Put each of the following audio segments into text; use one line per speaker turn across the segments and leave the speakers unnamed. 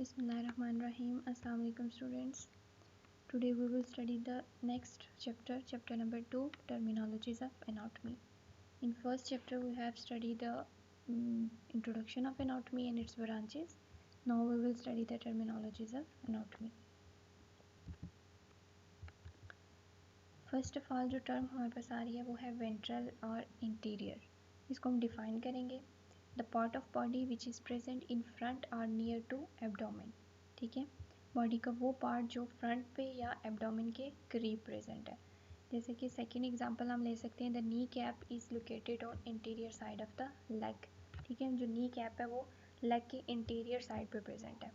Bismillahirrahmanirrahim. Assalamu alaikum students. Today we will study the next chapter, chapter number 2, terminologies of anatomy. In first chapter we have studied the introduction of anatomy and its branches. Now we will study the terminologies of anatomy. First of all जो term हमारे पास आ रही है वो है ventral और interior. इसको हम डिफाइन करेंगे. The part of body which is present in front और नियर टू एब्डोमेन. ठीक है, बॉडी का वो पार्ट जो फ्रंट पे या एब्डोमेन के करीब प्रेजेंट है. जैसे कि सेकेंड एग्जांपल हम ले सकते हैं, the knee cap is located on interior side of the leg. ठीक है, जो नी कैप है वो लेग के इंटीरियर साइड पे प्रेजेंट है.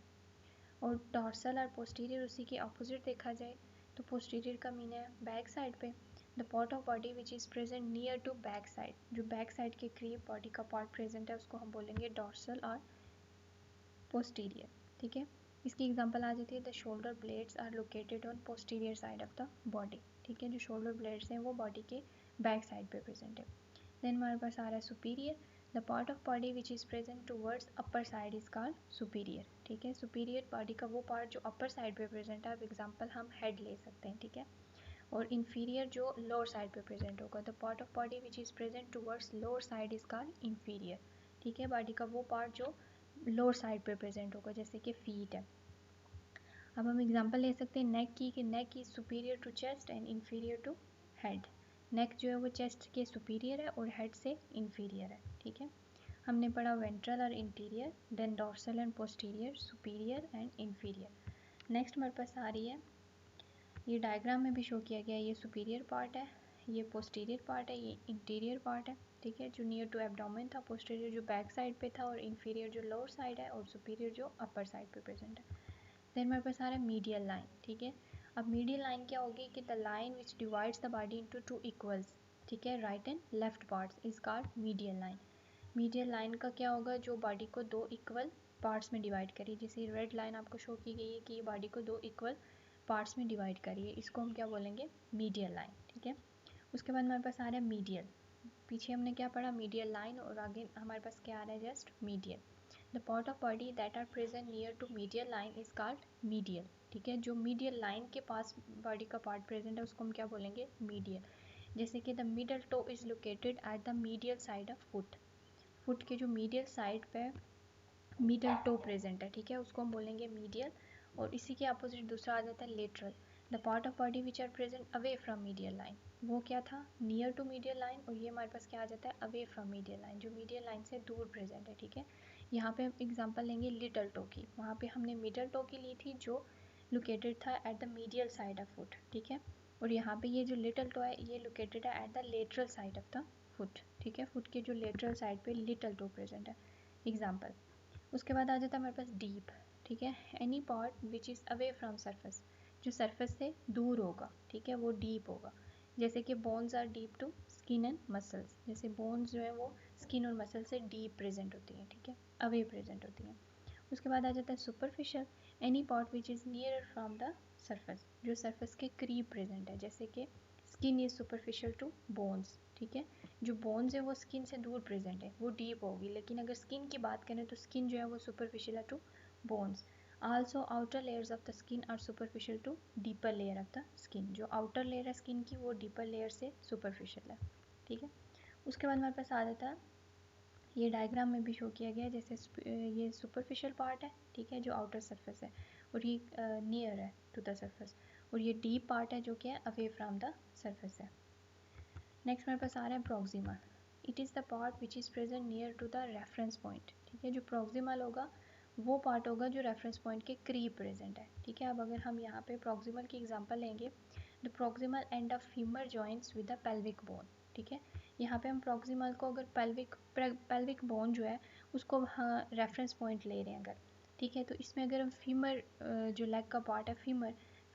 और डॉर्सल और पोस्टीरियर उसी के अपोजिट देखा जाए तो पोस्टीरियर का मीन है बैक साइड पे. The part of body which is present near to back side, जो बैक साइड के करीब बॉडी का पार्ट प्रेजेंट है उसको हम बोलेंगे डॉर्सल और पोस्टीरियर. ठीक है, इसकी एग्जांपल आ जाती है the shoulder blades are located on posterior side of the body. ठीक है, जो शोल्डर ब्लेड्स हैं वो बॉडी के बैक साइड पे प्रेजेंट है. देन हमारे पास आ रहा है superior. The part of body which is present towards upper side is called superior. ठीक है, सुपीरियर बॉडी का वो पार्ट जो अपर साइड पे प्रेजेंट है. अब एग्जांपल हम हेड ले सकते हैं. ठीक है, और इन्फीरियर जो लोअर साइड पे प्रेजेंट होगा. The part of body which is present towards lower side is called inferior. ठीक है, बॉडी का वो पार्ट जो लोअर साइड पे प्रेजेंट होगा, जैसे कि फीट है. अब हम एग्जांपल ले सकते हैं नेक की, कि neck is superior to chest and inferior to head. Neck जो है वो चेस्ट के सुपीरियर है और हेड से इन्फीरियर है. ठीक है, हमने पढ़ा वेंट्रल और interior, then dorsal and posterior, superior and inferior. Next हमारे पास आ रही है, ये डायग्राम में भी शो किया गया है, ये सुपीरियर पार्ट है, ये पोस्टीरियर पार्ट है, ये इंटीरियर पार्ट है. ठीक है, जो नियर टू एब्डोमेन था, पोस्टीरियर जो बैक साइड पे था, और इन्फीरियर जो लोअर साइड है, और सुपीरियर जो अपर साइड पे प्रेजेंट है. देन हमारे पास आ रहा है मीडियल लाइन. ठीक है, अब मीडियल लाइन क्या होगी कि the line which divides the body into two equals. ठीक है, right and left parts is called medial line. Medial line का क्या होगा, जो बॉडी को दो इक्वल पार्ट्स में डिवाइड करिए. जैसे रेड लाइन आपको शो की गई है कि ये बॉडी को दो इक्वल पार्ट्स में डिवाइड करिए, इसको हम क्या बोलेंगे, मीडियल लाइन. ठीक है, उसके बाद हमारे पास आ रहा है मीडियल. पीछे हमने क्या पढ़ा, मीडियल लाइन, और आगे हमारे पास क्या आ रहा है, just medial. The part of body that are present near to medial line is called medial. ठीक है, जो मीडियल लाइन के पास बॉडी का पार्ट प्रेजेंट है उसको हम क्या बोलेंगे, मीडियल. जैसे कि the middle toe is located at the medial side of foot. Foot के जो मीडियल साइड पे मिडल टो प्रेजेंट है. ठीक है, उसको हम बोलेंगे मीडियल. और इसी के अपोजिट दूसरा आ जाता है lateral. The part of body which are present away from medial line, वो क्या था, नियर टू मीडियल लाइन, और ये हमारे पास क्या आ जाता है, अवे फ्रॉम मीडियल लाइन, जो मीडियल लाइन से दूर प्रेजेंट है. ठीक है, यहाँ पे हम एग्जांपल लेंगे लिटल टो की. वहाँ पे हमने मिडल टो की ली थी जो लोकेटेड था eight the medial side of foot. ठीक है, और यहाँ पे ये जो लिटल टो है ये लोकेटेड है at the lateral side of the foot. ठीक है, फुट के जो लेटरल साइड पे लिटल टो प्रेजेंट है. एग्जाम्पल. उसके बाद आ जाता है हमारे पास डीप. ठीक है, any part which is away from surface, जो सरफेस से दूर होगा. ठीक है, वो डीप होगा. जैसे कि bones are deep to skin and muscles. जैसे बोन्स जो है वो स्किन और मसल से डीप प्रेजेंट होती हैं. ठीक है, अवे प्रेजेंट होती हैं. उसके बाद आ जाता है superficial. Any part which is near from the surface, जो सरफेस के करीब प्रेजेंट है. जैसे कि skin is superficial to bones. ठीक है, जो बोन्स है वो स्किन से दूर प्रेजेंट है, वो डीप होगी. लेकिन अगर स्किन की बात करें तो स्किन जो है वो सुपरफिशियल है to bones. Also outer layers of the skin are superficial to deeper layer of the skin. जो आउटर लेयर है स्किन की वो डीपर लेयर से सुपरफिशियल है. ठीक है, उसके बाद हमारे पास आ जाता है, ये डायग्राम में भी शो किया गया है, जैसे ये सुपरफिशियल पार्ट है. ठीक है, जो आउटर सरफेस है, और ये नियर है टू द सरफेस. और ये डीप पार्ट है जो कि है अवे फ्रॉम द सरफेस है. नेक्स्ट हमारे पास आ रहा है proximal. It is the part which is present near to the reference point. ठीक है, जो प्रॉक्सिमल होगा वो पार्ट होगा जो रेफरेंस पॉइंट के करीब प्रेजेंट है. ठीक है, अब अगर हम यहाँ पे प्रॉक्सिमल की एग्जांपल लेंगे, the proximal end of femur joints with the pelvic bone. ठीक है, यहाँ पे हम प्रॉक्सिमल को अगर पेल्विक बोन जो है उसको रेफरेंस पॉइंट ले रहे हैं अगर. ठीक है, तो इसमें अगर हम फीमर जो लेग का पार्ट है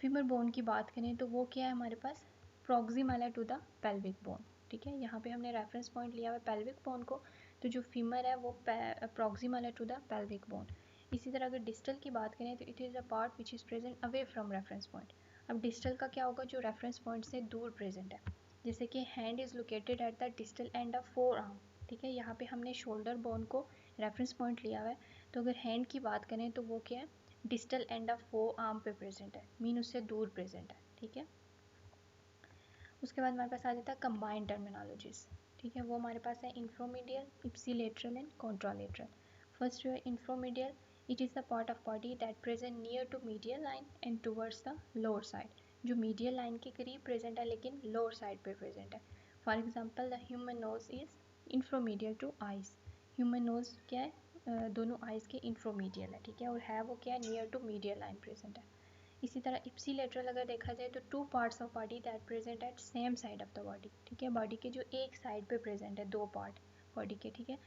फीमर बोन की बात करें तो वो क्या है हमारे पास, प्रॉक्सिमल है टू द पेल्विक बोन. ठीक है, यहाँ पे हमने रेफरेंस पॉइंट लिया हुआ है पेल्विक बोन को, तो जो फीमर है वो प्रॉक्सिमल है टू द पेल्विक बोन. इसी तरह अगर डिस्टल की बात करें तो it is a part which is present away from reference point. अब डिस्टल का क्या होगा, जो रेफरेंस पॉइंट से दूर प्रेजेंट है. जैसे कि hand is located at the distal end of four arm. ठीक है, यहाँ पे हमने शोल्डर बोन को रेफरेंस पॉइंट लिया हुआ है, तो अगर हैंड की बात करें तो वो क्या है, डिस्टल एंड ऑफ वो आर्म पे प्रेजेंट है, मीन उससे दूर प्रेजेंट है, ठीक है। उसके बाद हमारे पास आ जाता है कंबाइंड टर्मिनोलॉजीज, ठीक है। वो हमारे पास है inferomedial, ipsilateral and contralateral. First जो है inferomedial, it is the part of body that present near to medial line and towards the lower side, जो मीडियल लाइन के करीब प्रेजेंट है लेकिन लोअर साइड पे प्रेजेंट है। For example the human nose is inferomedial to eyes, human nose क्या है, दोनों आइज के इंफ्रोमीडियल है, ठीक है, और है वो क्या है, near to medial line present है। इसी तरह इप्सीलेटरल अगर देखा जाए तो two parts of body that present at same side of the body, ठीक है, बॉडी के जो एक साइड पे प्रेजेंट है, दो पार्ट बॉडी के, ठीक है,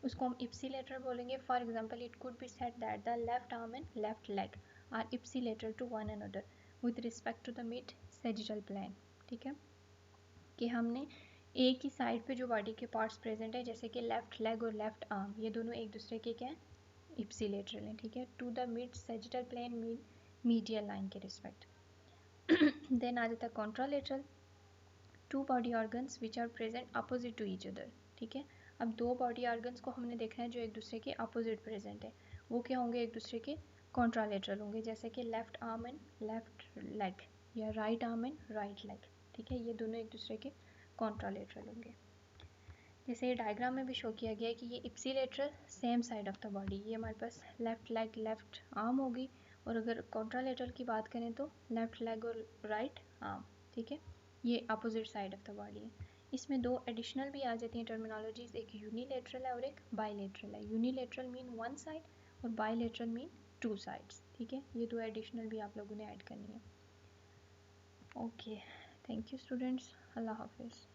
उसको हम इप्सीलेटरल बोलेंगे। For example it could be said that the left arm and left leg are ipsilateral to one another with respect to the mid sagittal plane, ठीक है, कि हमने एक ही साइड पे जो बॉडी के पार्ट्स प्रेजेंट है जैसे कि लेफ्ट लेग और लेफ्ट आर्म, ये दोनों एक दूसरे के क्या है, इप्सीलेटरल है, ठीक है, to the mid sagittal plane mean medial line के रिस्पेक्ट। देन आ जाता है contralateral, two body organs which are present opposite to each other, ठीक है। अब दो बॉडी ऑर्गन्स को हमने देखना है जो एक दूसरे के अपोजिट प्रेजेंट है, वो क्या होंगे, एक दूसरे के कॉन्ट्रालेटरल होंगे, जैसे कि left arm and left leg या right arm and right leg, ठीक है, ये दोनों एक दूसरे के कॉन्ट्रालेटरल होंगे। जैसे ये डायग्राम में भी शो किया गया है कि ये ipsilateral same side of the body, ये हमारे पास लेफ्ट लेग लेफ्ट आर्म होगी, और अगर कॉन्ट्रालेटरल की बात करें तो लेफ्ट लेग और राइट आर्म, ठीक है, ये opposite side of the body है। इसमें दो एडिशनल भी आ जाती हैं टर्मिनोलॉजीज, एक यूनिलेटरल है और एक बाईलेटरल है। यूनिलेटरल मीन वन साइड और बाईलेटरल मीन टू साइड्स, ठीक है, ये दो एडिशनल भी आप लोगों ने ऐड करनी है। ओके, थैंक यू स्टूडेंट्स, अल्लाह हाफिज़।